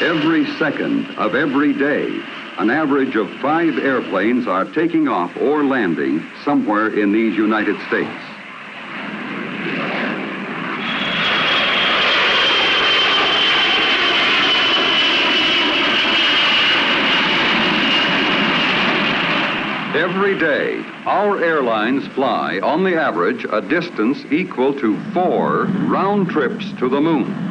Every second of every day, an average of 5 airplanes are taking off or landing somewhere in these United States. Every day, our airlines fly, on the average, a distance equal to 4 round trips to the moon.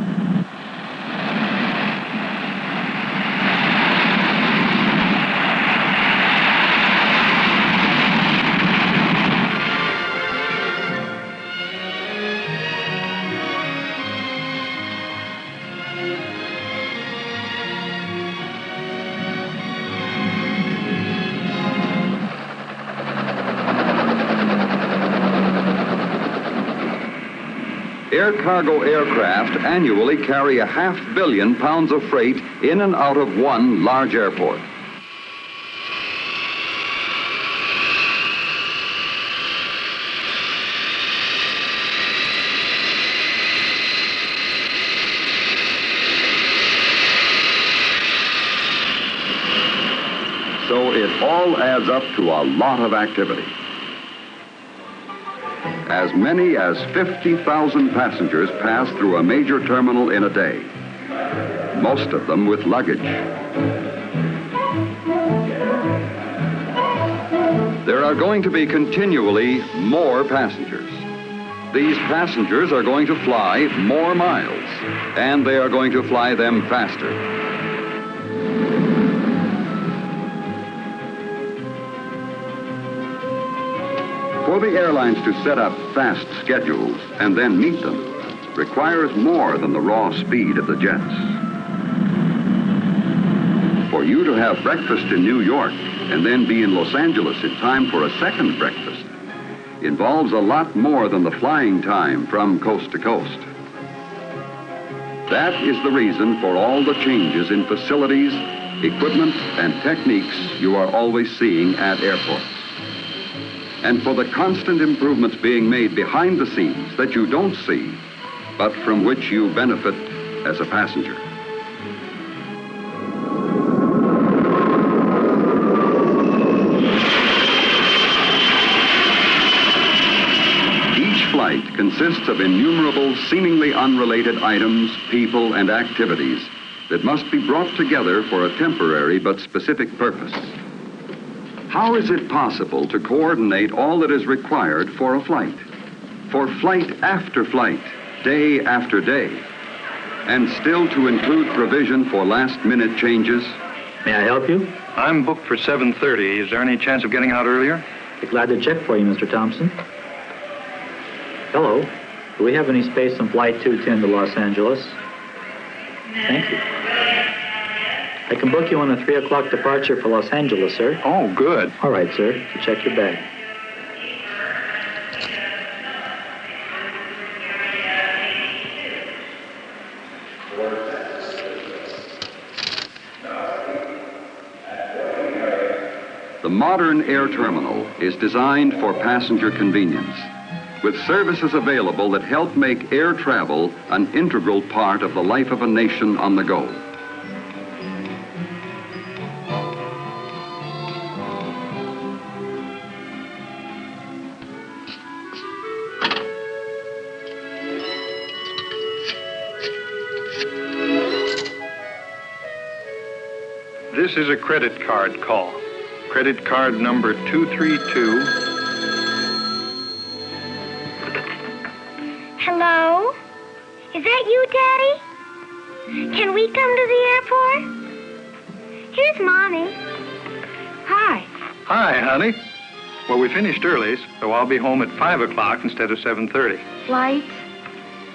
Air cargo aircraft annually carry 500 million pounds of freight in and out of one large airport. So it all adds up to a lot of activity. As many as 50,000 passengers pass through a major terminal in a day, most of them with luggage. There are going to be continually more passengers. These passengers are going to fly more miles, and they are going to fly them faster. For the airlines to set up fast schedules and then meet them requires more than the raw speed of the jets. For you to have breakfast in New York and then be in Los Angeles in time for a second breakfast involves a lot more than the flying time from coast to coast. That is the reason for all the changes in facilities, equipment, and techniques you are always seeing at airports. And for the constant improvements being made behind the scenes that you don't see, but from which you benefit as a passenger. Each flight consists of innumerable, seemingly unrelated items, people, and activities that must be brought together for a temporary but specific purpose. How is it possible to coordinate all that is required for a flight? For flight after flight, day after day, and still to include provision for last-minute changes? May I help you? I'm booked for 7:30. Is there any chance of getting out earlier? Be glad to check for you, Mr. Thompson. Hello. Do we have any space on Flight 210 to Los Angeles? Thank you. I can book you on a 3 o'clock departure for Los Angeles, sir. Oh, good. All right, sir. So check your bag. The modern air terminal is designed for passenger convenience, with services available that help make air travel an integral part of the life of a nation on the go. This is a credit card call. Credit card number 232. Hello? Is that you, Daddy? Can we come to the airport? Here's Mommy. Hi. Hi, honey. Well, we finished early, so I'll be home at 5 o'clock instead of 7:30. Flight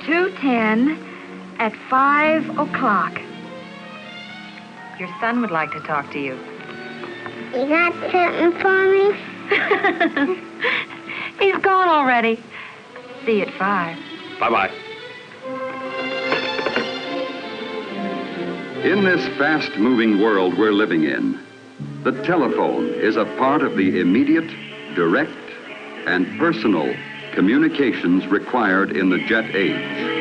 210 at 5 o'clock. Your son would like to talk to you. You got something for me? He's gone already. See you at 5. Bye-bye. In this fast-moving world we're living in, the telephone is a part of the immediate, direct, and personal communications required in the jet age.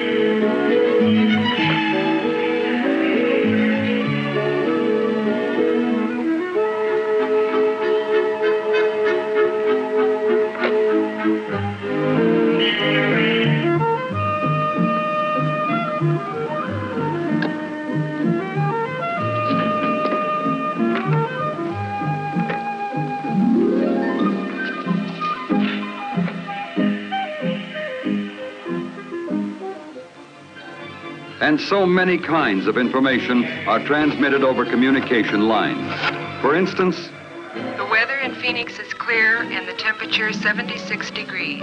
And so many kinds of information are transmitted over communication lines. For instance, the weather in Phoenix is clear and the temperature 76 degrees.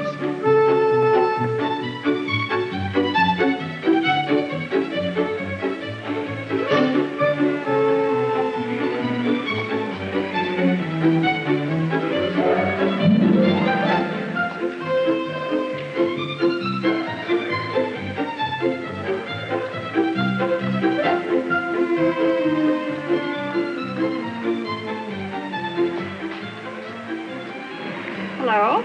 Hello.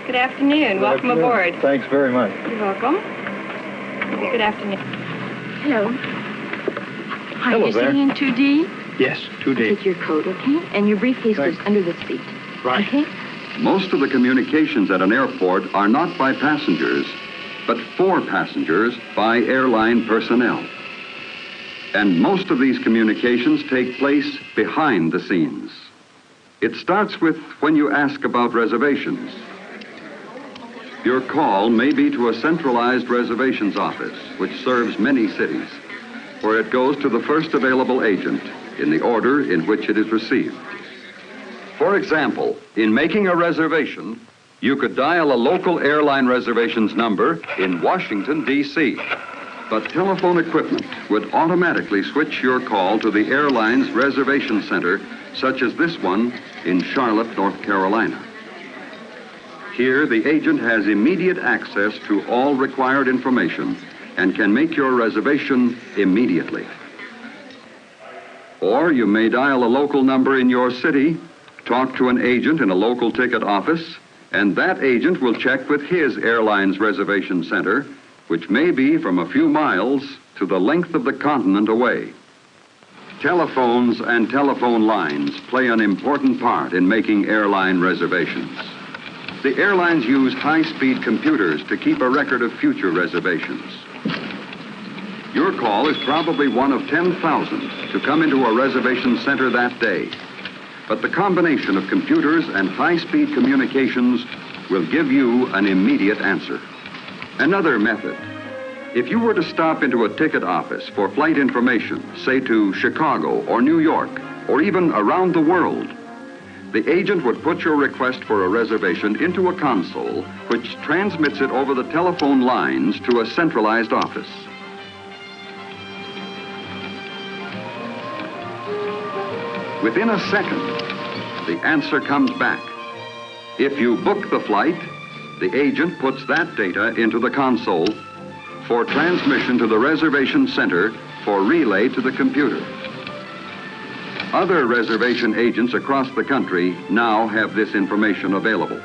Good afternoon. Welcome aboard. Thanks very much. You're welcome. Good afternoon. Hello. Hi, Hello you're there. sitting in 2D? Yes, 2D. Take your coat, okay? And your briefcase goes Thanks. under the seat. Right. Okay? most of the communications at an airport are not by passengers, but for passengers by airline personnel. And most of these communications take place behind the scenes. It starts with when you ask about reservations. Your call may be to a centralized reservations office, which serves many cities, where it goes to the first available agent in the order in which it is received. For example, in making a reservation, you could dial a local airline reservations number in Washington, D.C., but telephone equipment would automatically switch your call to the airline's reservation center, such as this one in Charlotte, North Carolina. Here, the agent has immediate access to all required information and can make your reservation immediately. Or you may dial a local number in your city, talk to an agent in a local ticket office, and that agent will check with his airline's reservation center, which may be from a few miles to the length of the continent away. Telephones and telephone lines play an important part in making airline reservations. The airlines use high-speed computers to keep a record of future reservations. Your call is probably one of 10,000 to come into a reservation center that day. But the combination of computers and high-speed communications will give you an immediate answer. Another method. If you were to stop into a ticket office for flight information, say to Chicago or New York, or even around the world, the agent would put your request for a reservation into a console, which transmits it over the telephone lines to a centralized office. Within a second, the answer comes back. If you book the flight, the agent puts that data into the console for transmission to the reservation center for relay to the computer. Other reservation agents across the country now have this information available.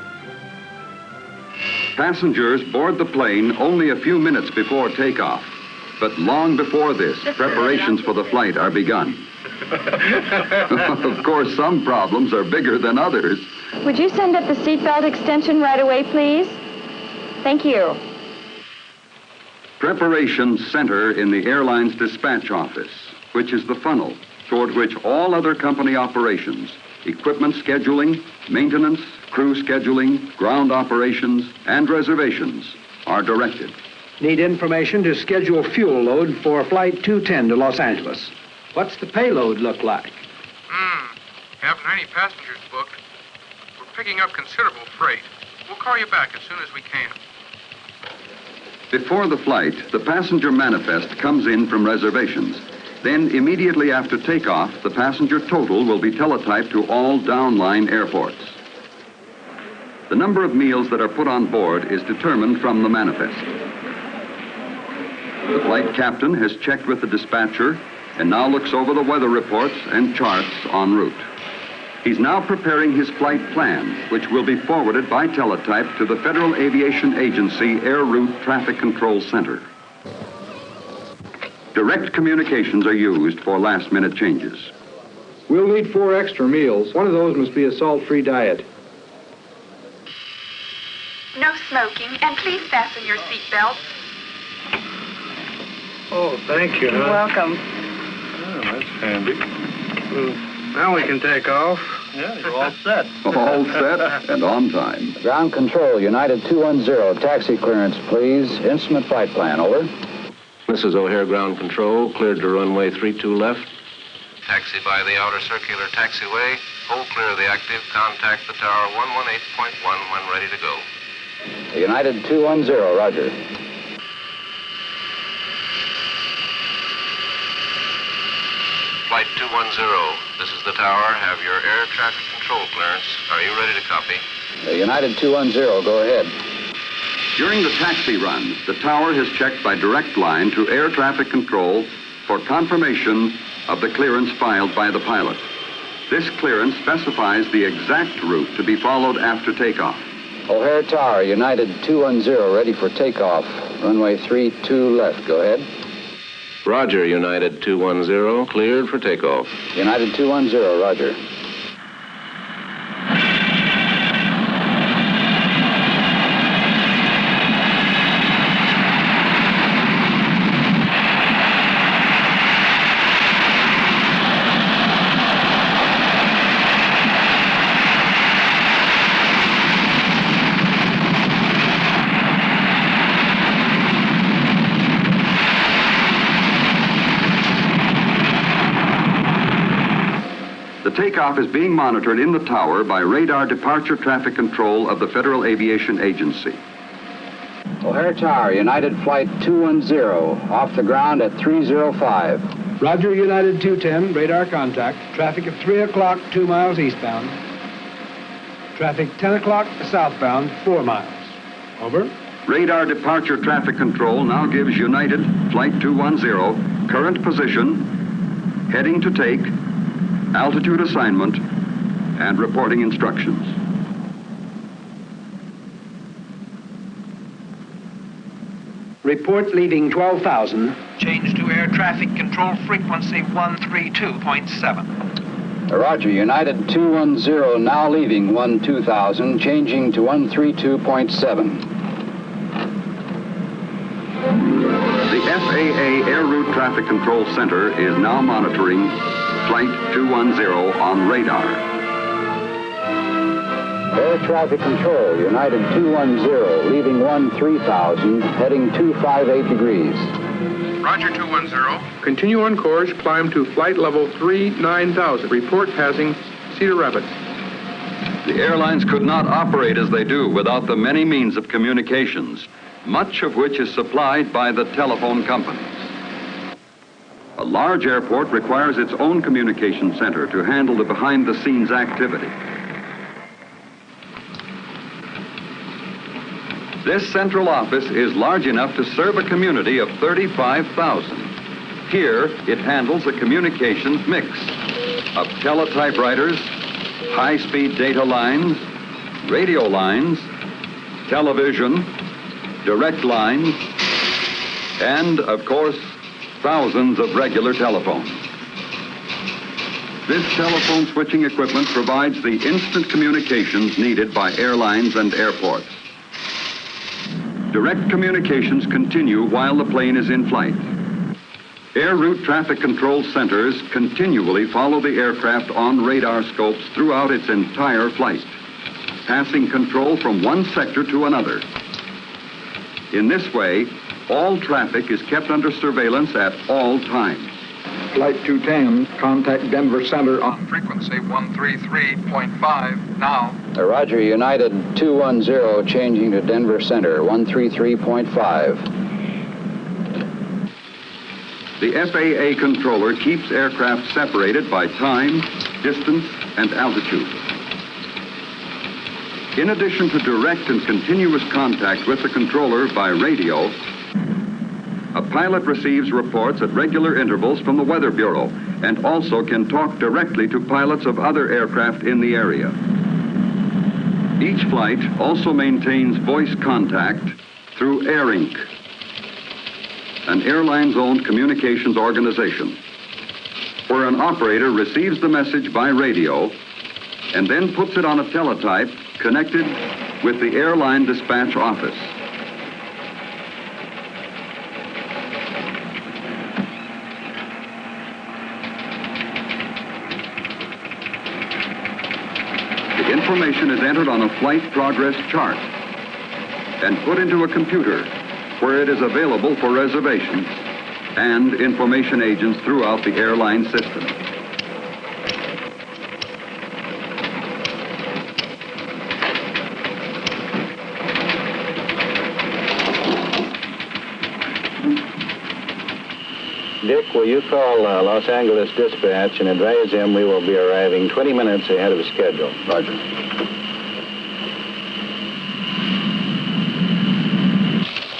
Passengers board the plane only a few minutes before takeoff, but long before this, preparations for the flight are begun. Of course, some problems are bigger than others. Would you send up the seatbelt extension right away, please? Thank you. Preparations center in the airline's dispatch office, which is the funnel toward which all other company operations, equipment scheduling, maintenance, crew scheduling, ground operations, and reservations are directed. Need information to schedule fuel load for Flight 210 to Los Angeles. What's the payload look like? Haven't any passengers booked. We're picking up considerable freight. We'll call you back as soon as we can. Before the flight, the passenger manifest comes in from reservations. Then, immediately after takeoff, the passenger total will be teletyped to all downline airports. The number of meals that are put on board is determined from the manifest. The flight captain has checked with the dispatcher and now looks over the weather reports and charts en route. He's now preparing his flight plan, which will be forwarded by teletype to the Federal Aviation Agency Air Route Traffic Control Center. Direct communications are used for last-minute changes. We'll need 4 extra meals. One of those must be a salt-free diet. No smoking, and please fasten your seatbelts. Oh, thank you. You're welcome. Oh, that's handy. Now we can take off. Yeah, you're all set. All set and on time. Ground control, United 210. Taxi clearance, please. Instrument flight plan, over. This is O'Hare Ground Control, cleared to runway 32 left. Taxi by the outer circular taxiway. Hold clear of the active. Contact the tower 118.1 when ready to go. United 210, roger. Flight 210, this is the tower. Have your air traffic control clearance. Are you ready to copy? United 210, go ahead. During the taxi run, the tower is checked by direct line to air traffic control for confirmation of the clearance filed by the pilot. This clearance specifies the exact route to be followed after takeoff. O'Hare Tower, United 210, ready for takeoff. Runway 32 left, go ahead. Roger, United 210, cleared for takeoff. United 210, roger. Takeoff is being monitored in the tower by radar departure traffic control of the Federal Aviation Agency. O'Hare Tower, United Flight 210, off the ground at 305. Roger, United 210, radar contact. Traffic at 3 o'clock, 2 miles eastbound. Traffic 10 o'clock southbound, 4 miles. Over. Radar departure traffic control now gives United Flight 210 current position, heading to take, altitude assignment, and reporting instructions. Report leading 12,000. Change to air traffic control frequency 132.7. Roger, United 210, now leaving 12,000, changing to 132.7. The FAA Air Route Traffic Control Center is now monitoring Flight 210 on radar. Air traffic control, United 210, leaving 13,000, heading 258 degrees. Roger, 210. Continue on course, climb to flight level 39,000. Report passing Cedar Rapids. The airlines could not operate as they do without the many means of communications, much of which is supplied by the telephone companies. A large airport requires its own communication center to handle the behind-the-scenes activity. This central office is large enough to serve a community of 35,000. Here, it handles a communications mix of teletypewriters, high-speed data lines, radio lines, television, direct lines, and, of course, thousands of regular telephones. This telephone switching equipment provides the instant communications needed by airlines and airports. Direct communications continue while the plane is in flight. Air route traffic control centers continually follow the aircraft on radar scopes throughout its entire flight, passing control from one sector to another. In this way, all traffic is kept under surveillance at all times. Flight 210, contact Denver Center on frequency 133.5 now. Roger, United 210, changing to Denver Center, 133.5. The FAA controller keeps aircraft separated by time, distance, and altitude. In addition to direct and continuous contact with the controller by radio, a pilot receives reports at regular intervals from the Weather Bureau and also can talk directly to pilots of other aircraft in the area. Each flight also maintains voice contact through AirInc, an airlines-owned communications organization, where an operator receives the message by radio and then puts it on a teletype connected with the airline dispatch office. The information is entered on a flight progress chart and put into a computer where it is available for reservations and information agents throughout the airline system. Dick, will you call Los Angeles Dispatch and advise them we will be arriving 20 minutes ahead of schedule? Roger.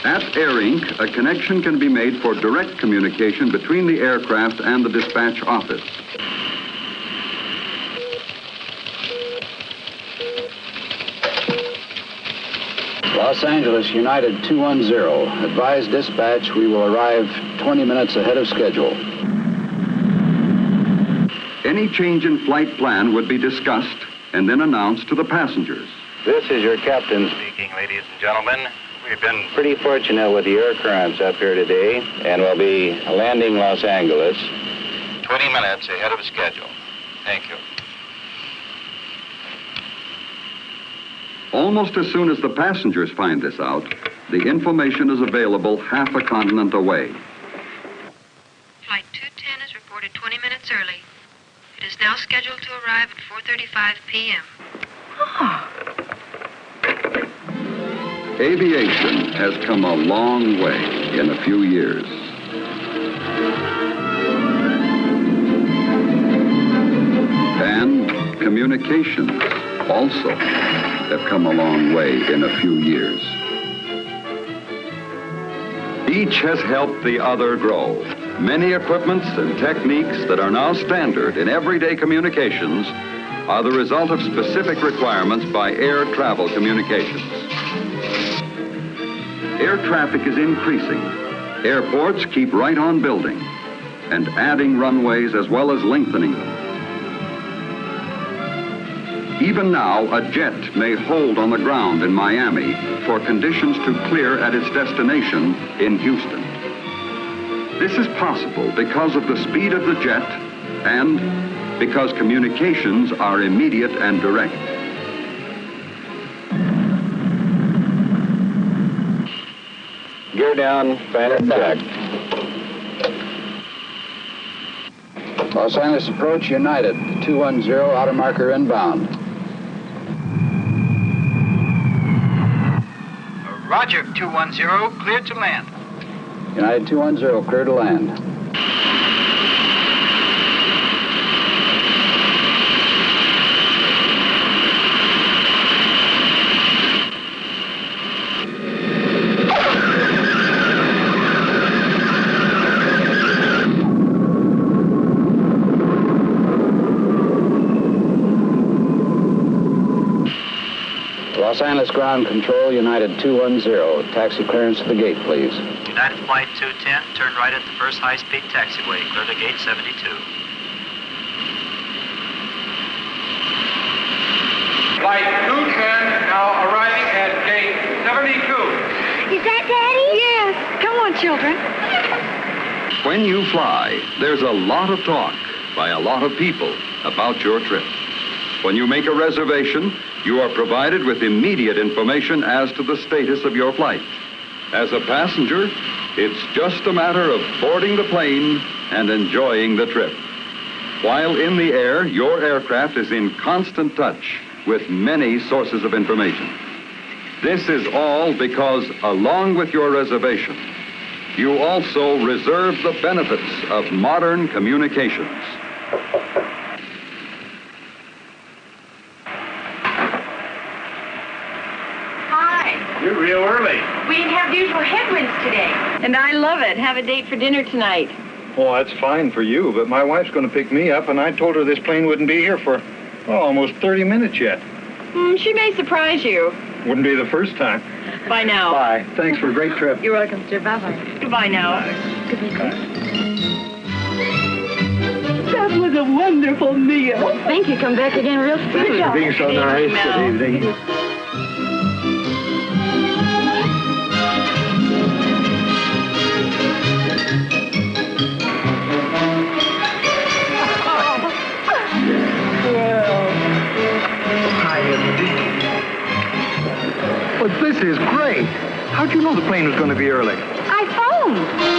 At Air Inc., a connection can be made for direct communication between the aircraft and the dispatch office. Los Angeles United 210. Advise dispatch we will arrive 20 minutes ahead of schedule. Any change in flight plan would be discussed and then announced to the passengers. This is your captain speaking, ladies and gentlemen. We've been pretty fortunate with the air currents up here today, and we'll be landing Los Angeles 20 minutes ahead of schedule. Thank you. Almost as soon as the passengers find this out, the information is available half a continent away. Flight 210 is reported 20 minutes early. It is now scheduled to arrive at 4:35 p.m. Aviation has come a long way in a few years. And communications also have come a long way in a few years. Each has helped the other grow. Many equipments and techniques that are now standard in everyday communications are the result of specific requirements by air travel communications. Air traffic is increasing. Airports keep right on building and adding runways as well as lengthening them. Even now, a jet may hold on the ground in Miami for conditions to clear at its destination in Houston. This is possible because of the speed of the jet and because communications are immediate and direct. Gear down, fan check. Los Angeles approach United 210, outer marker inbound. Roger, 210, cleared to land. United 210, clear to land. Los Angeles Ground Control, United 210. Taxi clearance to the gate, please. United Flight 210, turn right at the first high-speed taxiway. Clear to gate 72. Flight 210 now arriving at gate 72. Is that Daddy? Yes. Come on, children. When you fly, there's a lot of talk by a lot of people about your trip. When you make a reservation, you are provided with immediate information as to the status of your flight. As a passenger, it's just a matter of boarding the plane and enjoying the trip. While in the air, your aircraft is in constant touch with many sources of information. This is all because, along with your reservation, you also reserve the benefits of modern communications. You're real early. We didn't have the usual headwinds today. And I love it. Have a date for dinner tonight. Oh, that's fine for you, but my wife's going to pick me up, and I told her this plane wouldn't be here for, almost 30 minutes yet. She may surprise you. Wouldn't be the first time. Bye now. Bye. Thanks for a great trip. You're welcome, sir. Bye-bye. Goodbye now. Goodbye. That was a wonderful meal. Thank you. Come back again real soon. Thanks for being so nice. Good evening. But this is great. How'd you know the plane was going to be early? I phoned.